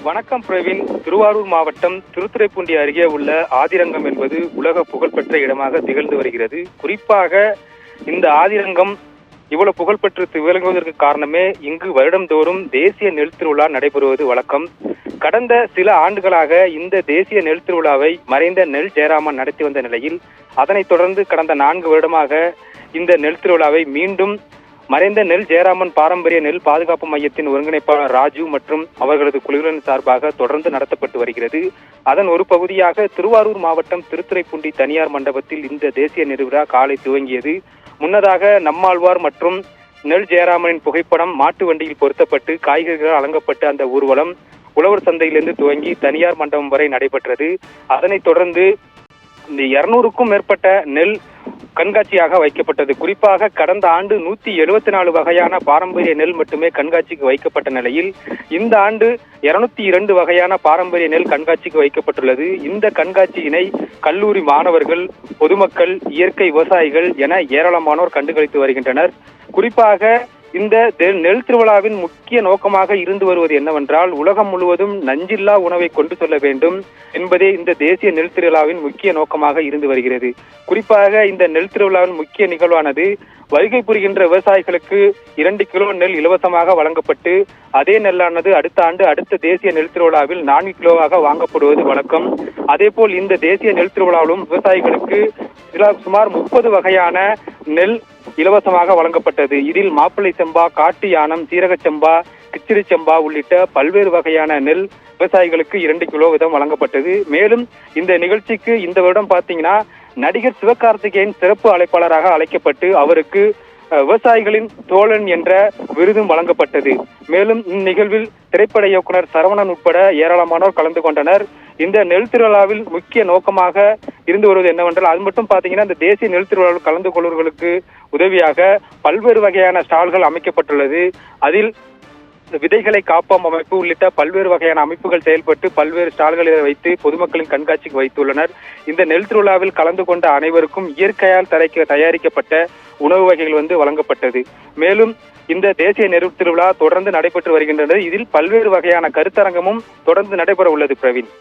வணக்கம் பிரவீன். திருவாரூர் மாவட்டம் திருத்துறைப்பூண்டி அருகே உள்ள ஆதிரங்கம் என்பது உலக புகழ்பெற்ற இடமாக திகழ்ந்து வருகிறது. குறிப்பாக இந்த ஆதிரங்கம் இவ்வளவு புகழ்பெற்று விளங்குவதற்கு காரணமே இங்கு வருடந்தோறும் தேசிய நெல் திருவிழா நடைபெறுவது வழக்கம். கடந்த சில ஆண்டுகளாக இந்த தேசிய நெல் திருவிழாவை மறைந்த நெல் ஜெயராமன் நடத்தி வந்த நிலையில் அதனைத் தொடர்ந்து கடந்த 4 வருடமாக இந்த நெல் திருவிழாவை மீண்டும் மறைந்த நெல் ஜெயராமன் பாரம்பரிய நெல் பாதுகாப்பு மையத்தின் ஒருங்கிணைப்பாளர் ராஜு மற்றும் அவர்களது குழுவின் சார்பாக தொடர்ந்து நடத்தப்பட்டு வருகிறது. அதன் ஒரு பகுதியாக திருவாரூர் மாவட்டம் திருத்துறைப்பூண்டி தனியார் மண்டபத்தில் இந்த தேசிய நெல் விழா காலை துவங்கியது. முன்னதாக நம்மாழ்வார் மற்றும் நெல் ஜெயராமனின் புகைப்படம் மாட்டு வண்டியில் பொருத்தப்பட்டு காய்கறிகளால் அலங்கப்பட்டு அந்த ஊர்வலம் உழவர் சந்தையிலிருந்து துவங்கி தனியார் மண்டபம் வரை நடைபெற்றது. அதனைத் தொடர்ந்து இந்த 200க்கும் மேற்பட்ட நெல் கண்காட்சியாக வைக்கப்பட்டது. குறிப்பாக கடந்த ஆண்டு 174 வகையான பாரம்பரிய நெல் மட்டுமே கண்காட்சிக்கு வைக்கப்பட்ட நிலையில் இந்த ஆண்டு 202 வகையான பாரம்பரிய நெல் கண்காட்சிக்கு வைக்கப்பட்டுள்ளது. இந்த கண்காட்சியினை கல்லூரி மாணவர்கள், பொதுமக்கள், இயற்கை விவசாயிகள் என ஏராளமானோர் கண்டுகளித்து வருகின்றனர். குறிப்பாக இந்த நெல் திருவிழாவின் முக்கிய நோக்கமாக இருந்து வருவது என்னவென்றால், உலகம் முழுவதும் நஞ்சில்லா உணவை கொண்டு செல்ல வேண்டும் என்பதே இந்த தேசிய நெல் திருவிழாவின் முக்கிய நோக்கமாக இருந்து வருகிறது. குறிப்பாக இந்த நெல் திருவிழாவின் முக்கிய நிகழ்வானது வருகை புரிகின்ற விவசாயிகளுக்கு 2 கிலோ நெல் இலவசமாக வழங்கப்பட்டு அதே நெல்லானது அடுத்த ஆண்டு அடுத்த தேசிய நெல் திருவிழாவில் 4 கிலோவாக வாங்கப்படுவது வழக்கம். அதேபோல் இந்த தேசிய நெல் திருவிழாவிலும் விவசாயிகளுக்கு சுமார் 30 வகையான நெல் இலவசமாக வழங்கப்பட்டது. இதில் மாப்பிள்ளை செம்பா, காட்டு யானம், சீரக செம்பா, கிச்சிரி செம்பா உள்ளிட்ட பல்வேறு வகையான நெல் விவசாயிகளுக்கு 2 கிலோ வீதம் வழங்கப்பட்டது. மேலும் இந்த நிகழ்ச்சிக்கு இந்த வருடம் பார்த்தீங்கன்னா நடிகர் சிவகார்த்திகேயன் சிறப்பு அழைப்பாளராக அழைக்கப்பட்டு அவருக்கு விவசாயிகளின் தோழன் என்ற விருதும் வழங்கப்பட்டது. மேலும் இந்நிகழ்வில் திரைப்பட இயக்குனர் சரவணன் உட்பட ஏராளமானோர் கலந்து கொண்டனர். இந்த நெல் திருவிழாவில் முக்கிய நோக்கமாக இருந்து வருவது என்னவென்றால், அது மட்டும் பார்த்தீங்கன்னா இந்த தேசிய நெல் திருவிழாவில் கலந்து கொள்வர்களுக்கு உதவியாக பல்வேறு வகையான ஸ்டால்கள் அமைக்கப்பட்டுள்ளது. அதில் விதைகளை காப்போம் அமைப்பு உள்ளிட்ட பல்வேறு வகையான அமைப்புகள் செயல்பட்டு பல்வேறு ஸ்டால்களை வைத்து பொதுமக்களின் கண்காட்சிக்கு வைத்துள்ளனர். இந்த நெல் திருவிழாவில் கலந்து கொண்ட அனைவருக்கும் இயற்கையால் தயாரிக்கப்பட்ட உணவு வகைகள் வழங்கப்பட்டது. மேலும் இந்த தேசிய நெல் திருவிழா தொடர்ந்து நடைபெற்று வருகின்றது. இதில் பல்வேறு வகையான கருத்தரங்கமும் தொடர்ந்து நடைபெற உள்ளது. பிரவீன்.